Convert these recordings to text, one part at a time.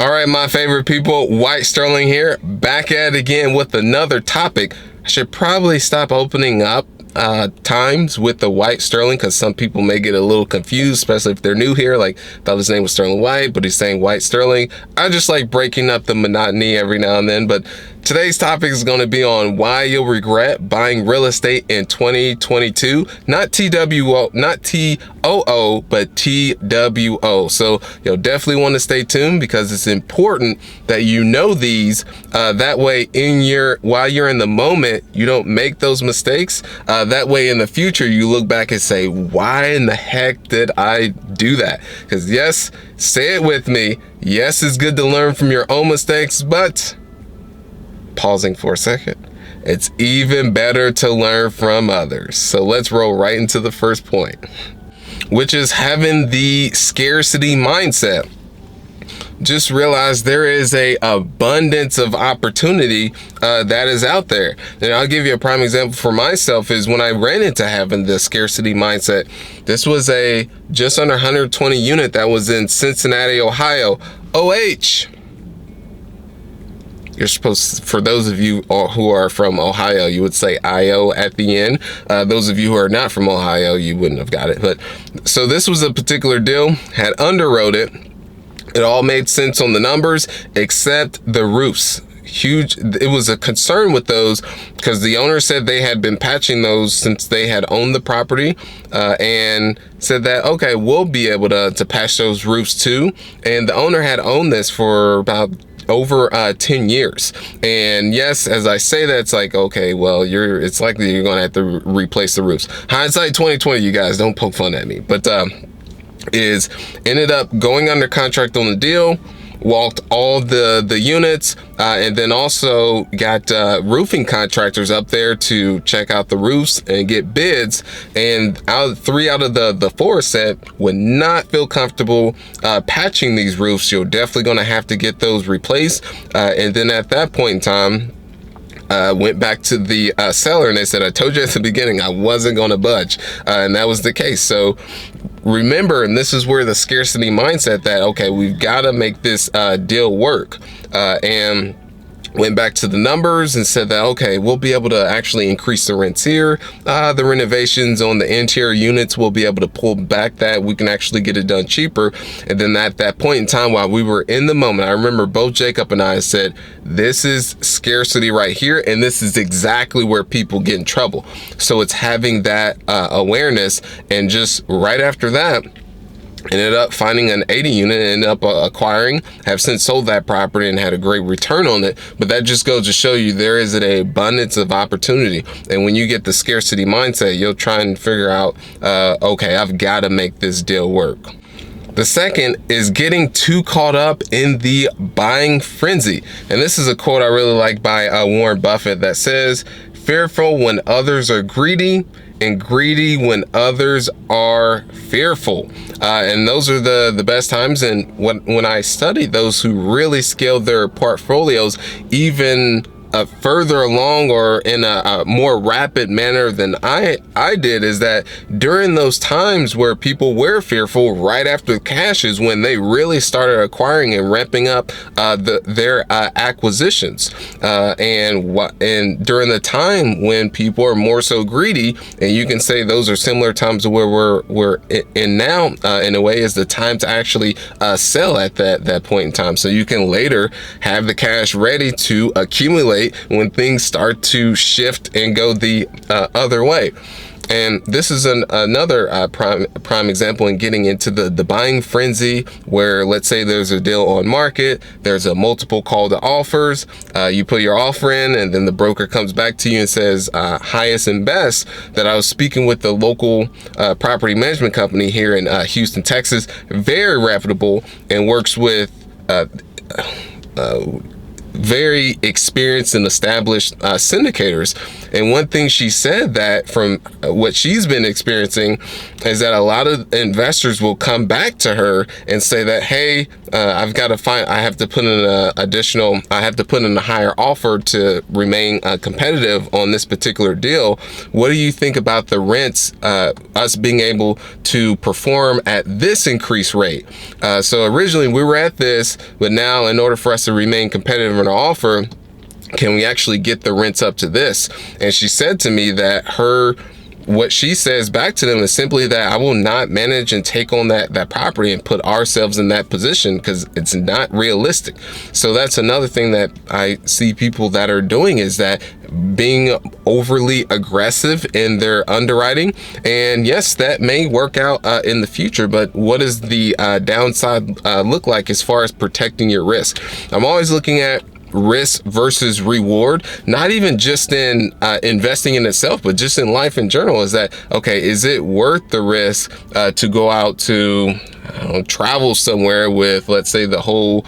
All right, my favorite people, White Sterling here, back at it again with another topic. I should probably stop opening up times with the White Sterling because some people may get a little confused, especially if they're new here. Like, thought his name was Sterling White, but he's saying White Sterling. I just like breaking up the monotony every now and then. But today's topic is going to be on why you'll regret buying real estate in 2022. Not TWO, not TOO, but TWO. So you'll definitely want to stay tuned because it's important that you know these. That way, while you're in the moment, you don't make those mistakes. That way, in the future, you look back and say, "Why in the heck did I do that?" Because yes, say it with me. Yes, it's good to learn from your own mistakes, but pausing for a second, it's even better to learn from others. So let's roll right into the first point, which is having the scarcity mindset. Just realize there is a abundance of opportunity that is out there. And I'll give you a prime example for myself is when I ran into having the scarcity mindset. This was a just under 120 unit that was in Cincinnati, Ohio. OH. You're supposed, for those of you who are from Ohio, you would say IO at the end. Those of you who are not from Ohio, you wouldn't have got it. But so this was a particular deal, had underwrote it. It all made sense on the numbers, except the roofs. Huge. It was a concern with those because the owner said they had been patching those since they had owned the property, and said that, okay, we'll be able to patch those roofs too. And the owner had owned this for about over 10 years. And yes, as I say that, it's like, okay, well, it's likely you're going to have to replace the roofs. Hindsight 2020, you guys, don't poke fun at me. But ended up going under contract on the deal, walked all the units, and then also got roofing contractors up there to check out the roofs and get bids. And three out of the four said would not feel comfortable patching these roofs. You're definitely going to have to get those replaced. And then at that point in time, went back to the seller and they said, I told you at the beginning I wasn't going to budge. And that was the case. So remember, and this is where the scarcity mindset that, okay, we've got to make this deal work. And went back to the numbers and said that, okay, we'll be able to actually increase the rents here. The renovations on the interior units, we'll be able to pull back that. We can actually get it done cheaper. And then at that point in time, while we were in the moment, I remember both Jacob and I said, this is scarcity right here. And this is exactly where people get in trouble. So it's having that awareness. And just right after that, ended up finding an 80 unit, ended up acquiring, have since sold that property and had a great return on it. But that just goes to show you there is an abundance of opportunity. And when you get the scarcity mindset, you'll try and figure out, okay, I've got to make this deal work. The second is getting too caught up in the buying frenzy. And this is a quote I really like by Warren Buffett that says, fearful when others are greedy, and greedy when others are fearful. And those are the best times. And when I studied those who really scaled their portfolios even further along or in a more rapid manner than I did, is that during those times where people were fearful, right after the cash is when they really started acquiring and ramping up their acquisitions. And during the time when people are more so greedy, and you can say those are similar times to where we're in now, in a way, is the time to actually sell at that point in time, so you can later have the cash ready to accumulate when things start to shift and go the other way. And this is another prime example in getting into the buying frenzy, where let's say there's a deal on market, there's a multiple call to offers, you put your offer in, and then the broker comes back to you and says highest and best. That I was speaking with the local property management company here in Houston, Texas, very reputable, and works with very experienced and established syndicators. And one thing she said that from what she's been experiencing is that a lot of investors will come back to her and say that, hey, I have to put in a higher offer to remain competitive on this particular deal. What do you think about the rents, us being able to perform at this increased rate? So originally we were at this, but now in order for us to remain competitive in our offer, can we actually get the rents up to this? And she said to me that what she says back to them is simply that I will not manage and take on that property and put ourselves in that position because it's not realistic. So that's another thing that I see people that are doing, is that being overly aggressive in their underwriting. And yes, that may work out in the future, but what does the downside look like as far as protecting your risk? I'm always looking at risk versus reward, not even just in investing in itself, but just in life in general. Is that, okay, is it worth the risk to go out to travel somewhere with, let's say, the whole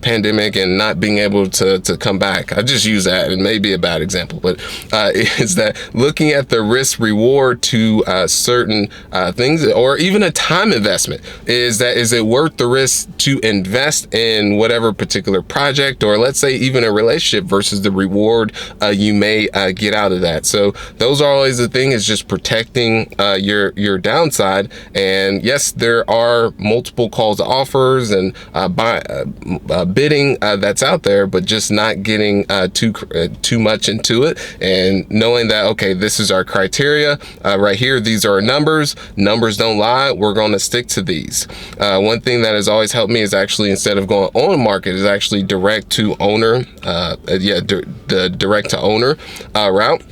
pandemic and not being able to come back? I just use that, and maybe a bad example, but is that looking at the risk reward to certain things, or even a time investment? Is it worth the risk to invest in whatever particular project, or let's say even a relationship, versus the reward you may get out of that? So those are always the thing, is just protecting your downside. And yes, there are multiple calls to offers and bidding that's out there, but just not getting too much into it, and knowing that, okay, this is our criteria right here, these are our numbers don't lie, we're going to stick to these. One thing that has always helped me is actually, instead of going on market, is actually direct to owner, the direct to owner route.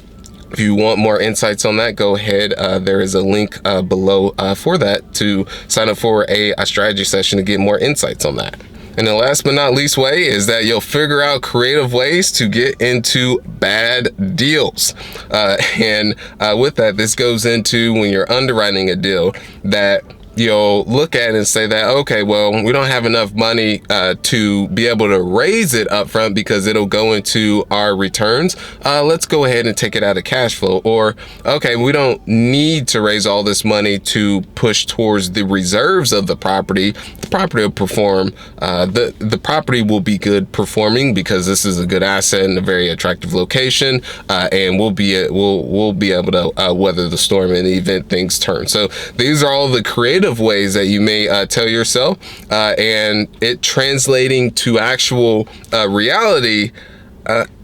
If you want more insights on that, go ahead. There is a link below for that to sign up for a strategy session to get more insights on that. And the last but not least way is that you'll figure out creative ways to get into bad deals. And with that, this goes into when you're underwriting a deal, that you'll look at it and say that, okay, well, we don't have enough money to be able to raise it up front because it'll go into our returns. Let's go ahead and take it out of cash flow. Or, okay, we don't need to raise all this money to push towards the reserves of the property. The property will perform, the property will be good performing because this is a good asset in a very attractive location, and we'll be able to weather the storm in the event things turn. So these are all the creative ways that you may tell yourself, and it translating to actual reality.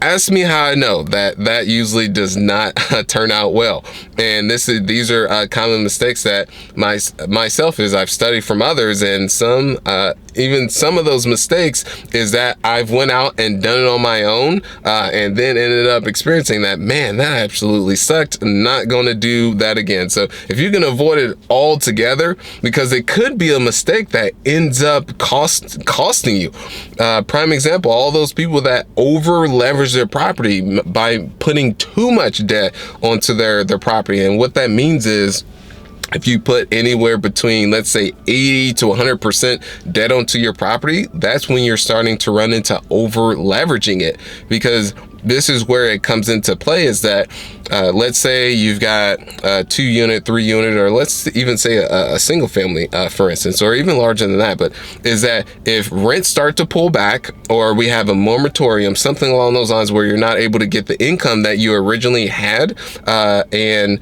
Ask me how I know that usually does not turn out well. And these are common mistakes that myself is I've studied from others, and even some of those mistakes is that I've went out and done it on my own, and then ended up experiencing that, man, that absolutely sucked. I'm not going to do that again. So if you can avoid it altogether, because it could be a mistake that ends up costing you. Prime example, all those people that over leverage their property by putting too much debt onto their property. And what that means is, if you put anywhere between, let's say, 80 to 100% debt onto your property, that's when you're starting to run into over leveraging it. Because this is where it comes into play, is that let's say you've got a 2-unit, 3-unit, or let's even say a single family, for instance, or even larger than that. But is that if rents start to pull back, or we have a moratorium, something along those lines, where you're not able to get the income that you originally had, and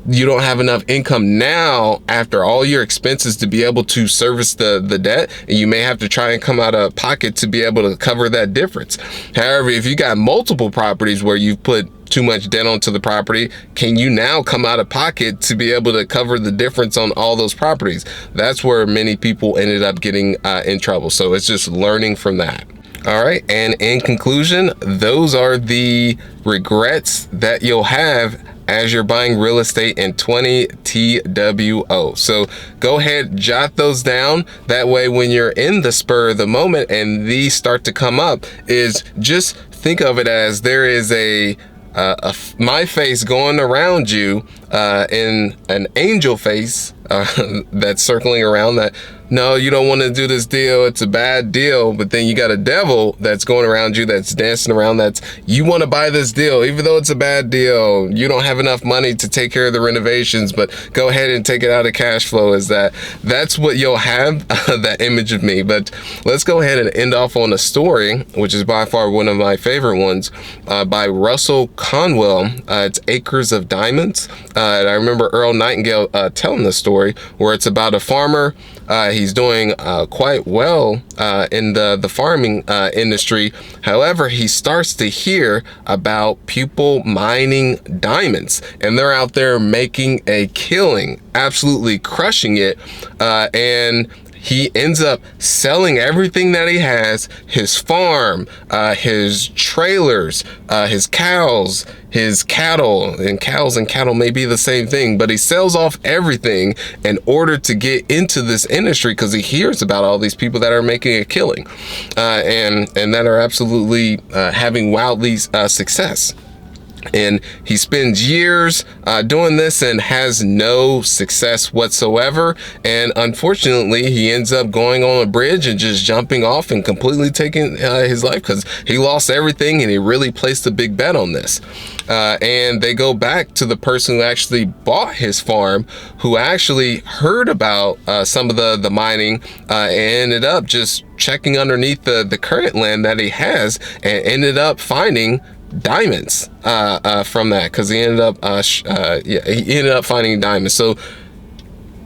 you don't have enough income now after all your expenses to be able to service the debt, and you may have to try and come out of pocket to be able to cover that difference. However, if you got multiple properties where you've put too much debt onto the property, can you now come out of pocket to be able to cover the difference on all those properties? That's where many people ended up getting in trouble. So it's just learning from that. All right, and in conclusion, those are the regrets that you'll have as you're buying real estate in 20 TWO. So go ahead, jot those down. That way, when you're in the spur of the moment and these start to come up, is just think of it as there is my face going around you, in an angel face that's circling around, that no, you don't want to do this deal, it's a bad deal. But then you got a devil that's going around you, that's dancing around, that's, you want to buy this deal even though it's a bad deal, you don't have enough money to take care of the renovations, but go ahead and take it out of cash flow. Is that's what you'll have, that image of me. But let's go ahead and end off on a story, which is by far one of my favorite ones, by Russell Conwell. It's Acres of Diamonds. And I remember Earl Nightingale telling the story, where it's about a farmer. He's doing quite well in the farming industry. However, he starts to hear about people mining diamonds, and they're out there making a killing, absolutely crushing it. And he ends up selling everything that he has, his farm, his trailers, his cows, his cattle, and cows and cattle may be the same thing, but he sells off everything in order to get into this industry, because he hears about all these people that are making a killing, and that are absolutely having wildly success. And he spends years doing this and has no success whatsoever. And unfortunately, he ends up going on a bridge and just jumping off and completely taking his life, because he lost everything and he really placed a big bet on this. And they go back to the person who actually bought his farm, who actually heard about some of the mining, and ended up just checking underneath the current land that he has, and ended up finding diamonds from that, because he ended up he ended up finding diamonds. So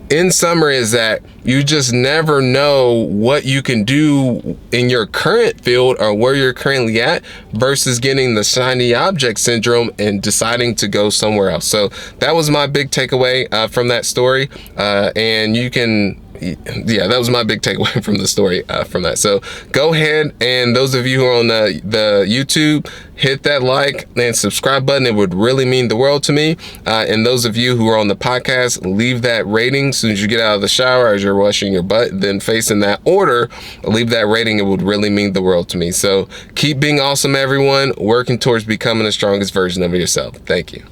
in summary is that you just never know what you can do in your current field or where you're currently at, versus getting the shiny object syndrome and deciding to go somewhere else. So that was my big takeaway from that story, and you can, yeah, that was my big takeaway from the story from that. So go ahead, and those of you who are on the YouTube, hit that like and subscribe button. It would really mean the world to me. And those of you who are on the podcast, leave that rating as soon as you get out of the shower, as you're washing your butt, then facing that order, leave that rating. It would really mean the world to me. So keep being awesome, everyone, working towards becoming the strongest version of yourself. Thank you.